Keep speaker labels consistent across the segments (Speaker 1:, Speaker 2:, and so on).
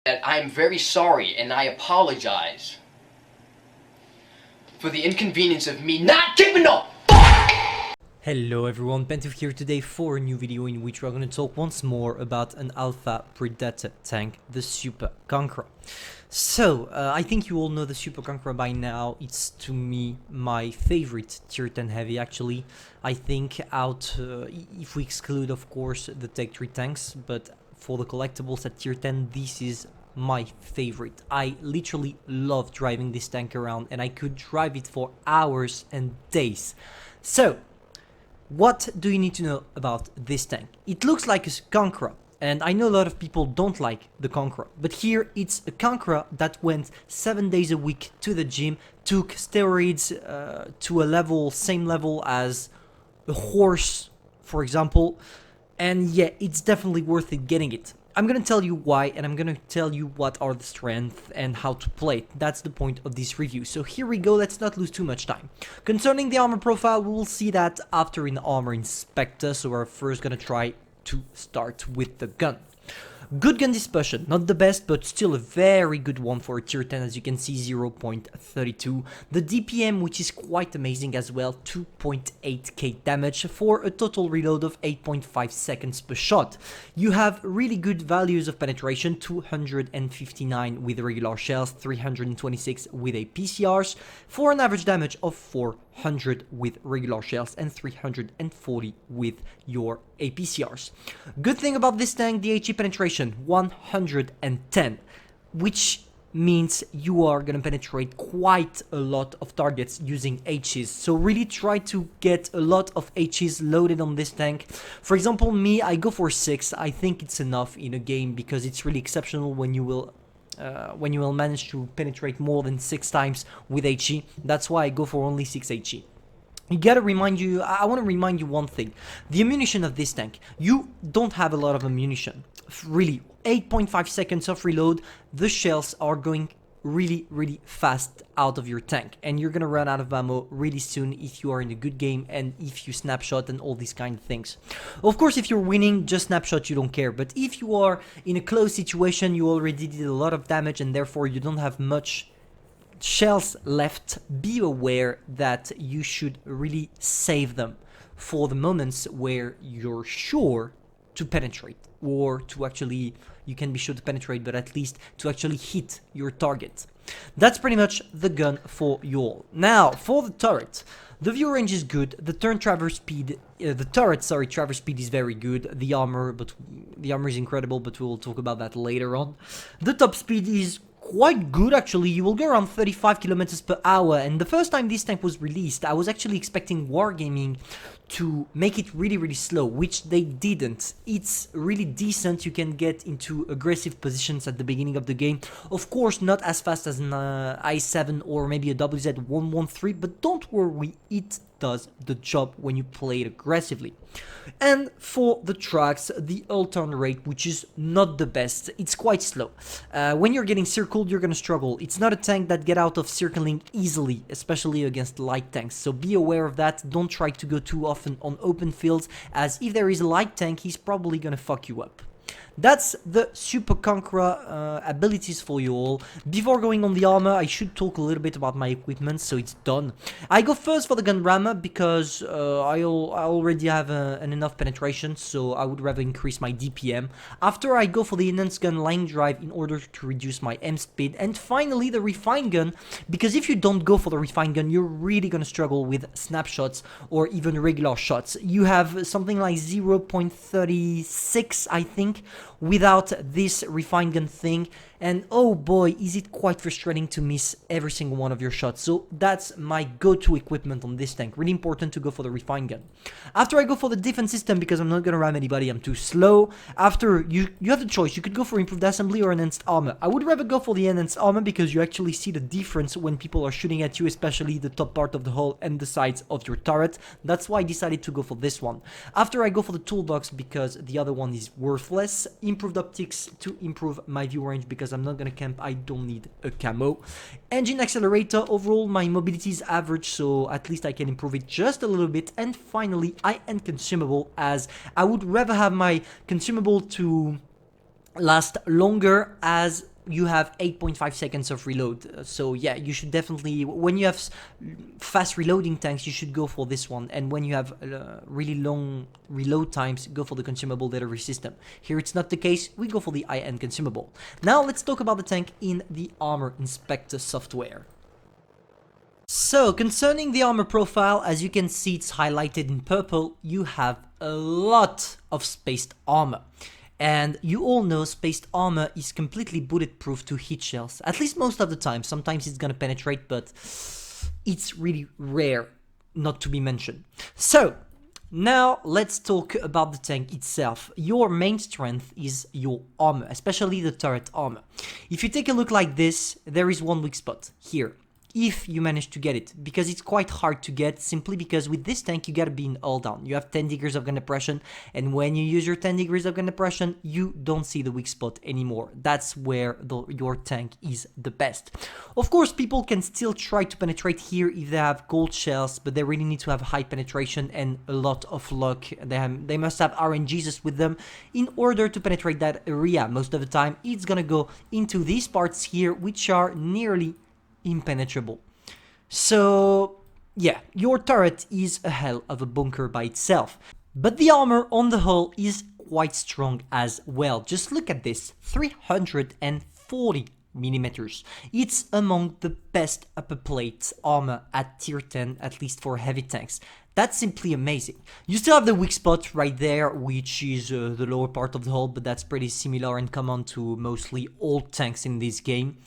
Speaker 1: that I'm very sorry and I apologize for the inconvenience of me not giving up.
Speaker 2: Hello everyone, Pantoufleee here today for a new video in which we're going to talk once more about an alpha predator tank, the Super Conqueror. So, I think you all know the Super Conqueror by now. It's to me my favorite tier 10 heavy actually. I think if we exclude of course the Tech 3 tanks, but for the collectibles at tier 10 this is my favorite. I literally love driving this tank around and I could drive it for hours and days. So, what do you need to know about this tank? It looks like a Conqueror, and I know a lot of people don't like the Conqueror, but here it's a Conqueror that went 7 days a week to the gym, took steroids to a same level as a horse, for example, and yeah, it's definitely worth it getting it. I'm gonna tell you why, and I'm gonna tell you what are the strengths and how to play it. That's the point of this review. So here we go, let's not lose too much time. Concerning the armor profile, we will see that after an armor inspector, so we're first gonna try to start with the gun. Good gun dispersion, not the best, but still a very good one for a tier 10, as you can see, 0.32. The DPM, which is quite amazing as well, 2.8k damage for a total reload of 8.5 seconds per shot. You have really good values of penetration, 259 with regular shells, 326 with a PCRs, for an average damage of 400 with regular shells and 340 with your APCRs. Good thing about this tank, the HE penetration 110, which means you are gonna penetrate quite a lot of targets using HEs. So really try to get a lot of HEs loaded on this tank. For example, me, I go for 6. I think it's enough in a game because it's really exceptional when you will manage to penetrate more than 6 times with HE. That's why I go for only 6 HE. I want to remind you one thing. The ammunition of this tank, you don't have a lot of ammunition. Really, 8.5 seconds of reload, the shells are going really fast out of your tank, and you're gonna run out of ammo really soon if you are in a good game and if you snapshot and all these kind of things. Of course, if you're winning, just snapshot, you don't care, but if you are in a close situation, you already did a lot of damage and therefore you don't have much shells left, be aware that you should really save them for the moments where you're sure to penetrate, or to actually, you can be sure to penetrate, but at least to actually hit your target. That's pretty much the gun for you all. Now, for the turret, the view range is good, the traverse speed is very good, the armor is incredible, but we'll talk about that later on. The top speed is quite good actually. You will go around 35 kilometers per hour, and the first time this tank was released I was actually expecting Wargaming to make it really slow, which they didn't. It's really decent. You can get into aggressive positions at the beginning of the game, of course not as fast as an i7 or maybe a WZ113, but don't worry, it does the job when you play it aggressively. And for the tracks, the turn rate, which is not the best, it's quite slow. When you're getting circled, you're gonna struggle. It's not a tank that get out of circling easily, especially against light tanks, so be aware of that. Don't try to go too often on open fields, as if there is a light tank, he's probably gonna fuck you up. That's the Super Conqueror abilities for you all. Before going on the armor, I should talk a little bit about my equipment, so it's done. I go first for the gun rammer because I already have an enough penetration, so I would rather increase my DPM. After, I go for the enhanced gun line drive in order to reduce my M speed. And finally, the refined gun, because if you don't go for the refined gun, you're really gonna struggle with snapshots or even regular shots. You have something like 0.36, I think, without this refined gun thing, and oh boy, is it quite frustrating to miss every single one of your shots. So that's my go-to equipment on this tank. Really important to go for the refined gun. After, I go for the defense system because I'm not gonna ram anybody, I'm too slow. After, you have the choice, you could go for improved assembly or enhanced armor. I would rather go for the enhanced armor because you actually see the difference when people are shooting at you, especially the top part of the hull and the sides of your turret. That's why I decided to go for this one. After, I go for the toolbox because the other one is worthless. Improved optics to improve my view range because I'm not gonna camp, I don't need a camo. Engine accelerator, overall my mobility is average, so at least I can improve it just a little bit. And finally, I end consumable, as I would rather have my consumable to last longer, as you have 8.5 seconds of reload. So yeah, you should definitely, when you have fast reloading tanks, you should go for this one. And when you have really long reload times, go for the consumable delivery system. Here it's not the case, we go for the high-end consumable. Now let's talk about the tank in the Armor Inspector software. So, concerning the armor profile, as you can see it's highlighted in purple, you have a lot of spaced armor. And you all know spaced armor is completely bulletproof to hit shells, at least most of the time. Sometimes it's gonna penetrate, but it's really rare not to be mentioned. So, now let's talk about the tank itself. Your main strength is your armor, especially the turret armor. If you take a look like this, there is one weak spot here, if you manage to get it, because it's quite hard to get, simply because with this tank you gotta be in all down. You have 10 degrees of gun depression, and when you use your 10 degrees of gun depression, you don't see the weak spot anymore. That's where your tank is the best. Of course, people can still try to penetrate here if they have gold shells, but they really need to have high penetration and a lot of luck. They must have RNGs with them in order to penetrate that area. Most of the time, it's gonna go into these parts here, which are nearly impenetrable. So yeah, your turret is a hell of a bunker by itself, but the armor on the whole is quite strong as well. Just look at this, 340 millimeters. It's among the best upper plate armor at tier 10, at least for heavy tanks. That's simply amazing. You still have the weak spot right there, which is the lower part of the hull, but that's pretty similar and common to mostly all tanks in this game.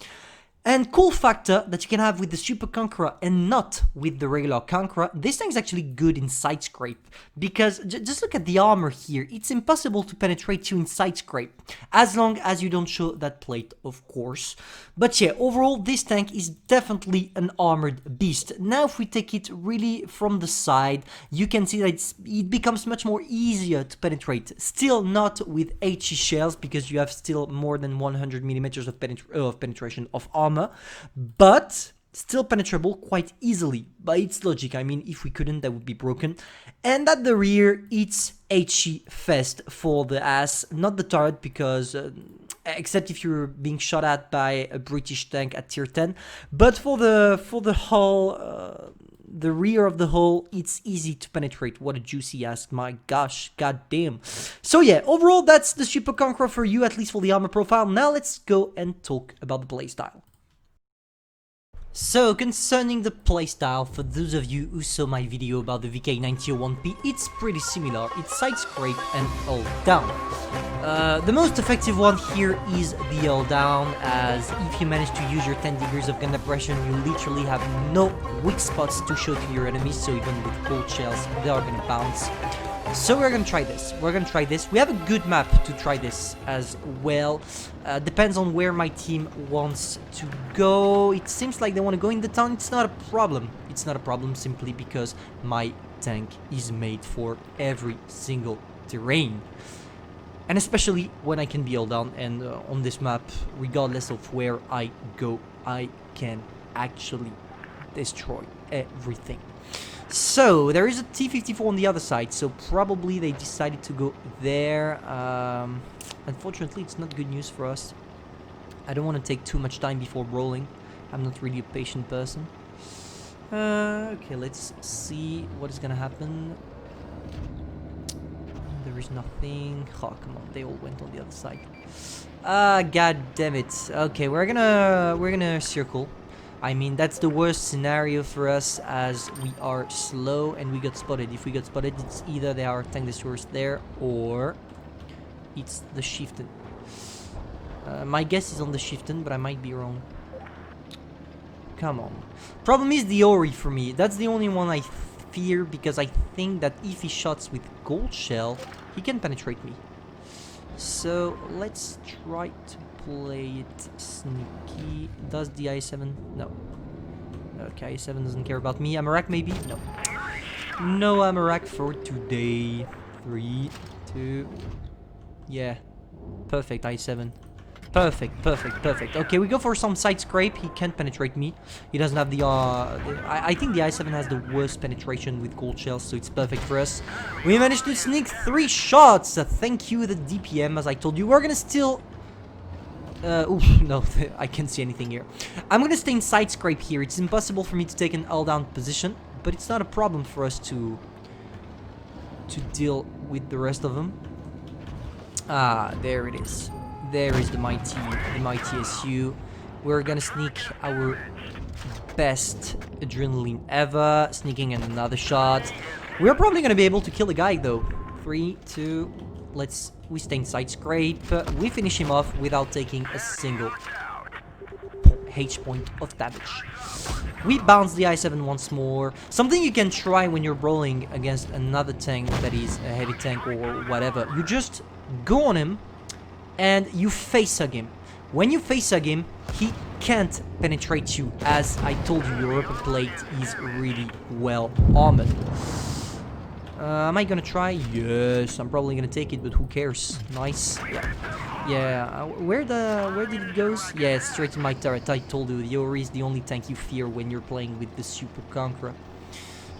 Speaker 2: And cool factor that you can have with the Super Conqueror and not with the regular Conqueror, this tank is actually good in side scrape, because just look at the armor here, it's impossible to penetrate you in side scrape, as long as you don't show that plate, of course. But yeah, overall this tank is definitely an armored beast. Now if we take it really from the side, you can see that it becomes much more easier to penetrate. Still not with HE shells, because you have still more than 100 millimeters of penetration of armor, but still penetrable quite easily by its logic. I mean, if we couldn't, that would be broken. And at the rear, it's HE fest for the ass, not the turret, because except if you're being shot at by a British tank at tier 10, but for the hull, the rear of the hull, it's easy to penetrate. What a juicy ass, my gosh, goddamn. So yeah, overall that's the Super Conqueror for you, at least for the armor profile. Now let's go and talk about the playstyle. So, concerning the playstyle, for those of you who saw my video about the VK901P, it's pretty similar. It's side scrape and all down. The most effective one here is the all down, as if you manage to use your 10 degrees of gun depression, you literally have no weak spots to show to your enemies, so even with gold shells, they are gonna bounce. So we're gonna try this. We have a good map to try this as well. Depends on where my team wants to go. It seems like they want to go in the town. It's not a problem. It's not a problem simply because my tank is made for every single terrain. And especially when I can be all down, and on this map, regardless of where I go, I can actually destroy everything. So, there is a T-54 on the other side, so probably they decided to go there. Unfortunately, it's not good news for us. I don't want to take too much time before rolling. I'm not really a patient person. Okay, let's see what is gonna happen. There is nothing. Oh, come on, they all went on the other side. God damn it. Okay, we're gonna circle. I mean, that's the worst scenario for us, as we are slow and we got spotted. If we got spotted, it's either there are tank destroyers there or it's the Chieftain. My guess is on the Chieftain, but I might be wrong. Come on. Problem is the Ori for me. That's the only one I fear, because I think that if he shots with gold shell, he can penetrate me. So let's try to play it sneaky. Does the I7? No. Okay, I7 doesn't care about me. Amarak maybe? No. No Amarak for today. 3, 2. Yeah. Perfect, I7. Perfect. Okay, we go for some side scrape. He can't penetrate me. He doesn't have the... I think the I7 has the worst penetration with gold shells, so it's perfect for us. We managed to sneak 3 shots. Thank you, the DPM, as I told you. We're gonna still Oof, no, I can't see anything here. I'm gonna stay in side scrape here. It's impossible for me to take an all-down position, but it's not a problem for us to deal with the rest of them. Ah, there it is. There is the mighty SU. We're gonna sneak our best adrenaline ever, sneaking in another shot. We're probably gonna be able to kill the guy though. 3, 2, we stay in side scrape. We finish him off without taking a single H point of damage. We bounce the I-7 once more. Something you can try when you're brawling against another tank that is a heavy tank or whatever. You just go on him and you face hug him. When you face hug him, he can't penetrate you. As I told you, your upper plate is really well armored. Am I gonna try? Yes, I'm probably gonna take it, but who cares? Nice. Yeah. Where did it go? Yeah, straight in my turret. I told you, the Ori is the only tank you fear when you're playing with the Super Conqueror.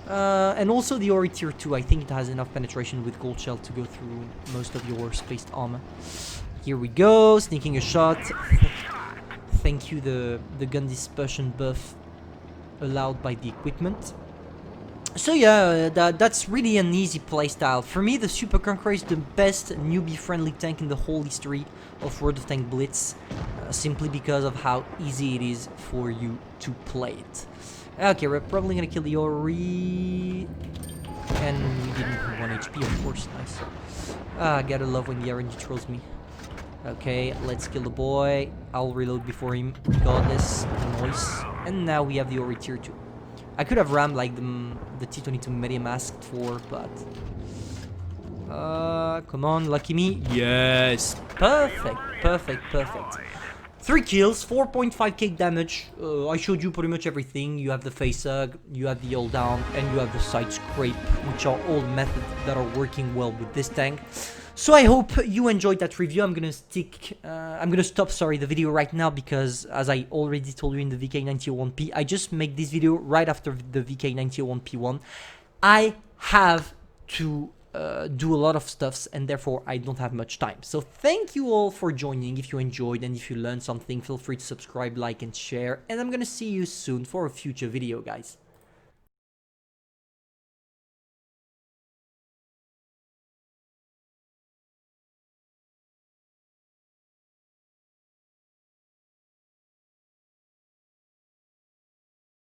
Speaker 2: And also the Ori tier 2. I think it has enough penetration with gold shell to go through most of your spaced armor. Here we go, sneaking a shot. Thank you, the gun dispersion buff allowed by the equipment. So yeah, that's really an easy playstyle. For me, the Super Conqueror is the best newbie-friendly tank in the whole history of World of Tank Blitz, simply because of how easy it is for you to play it. Okay, we're probably gonna kill the Ori, and we didn't have 1 HP, of course. Nice. Gotta love when the RNG trolls me. Okay, let's kill the boy. I'll reload before him, regardless of the noise. And now we have the Ori tier 2. I could have rammed like the T-22 medium asked for, but... come on, lucky me. Yes! Perfect, perfect, perfect. 3 kills, 4.5k damage. I showed you pretty much everything. You have the face hug, you have the hold down, and you have the side scrape, which are all methods that are working well with this tank. So I hope you enjoyed that review. I'm gonna stop the video right now because, as I already told you in the VK9001P, I just make this video right after the VK9001P1. I have to do a lot of stuffs and therefore I don't have much time. So thank you all for joining. If you enjoyed and if you learned something, feel free to subscribe, like and share. And I'm gonna see you soon for a future video, guys.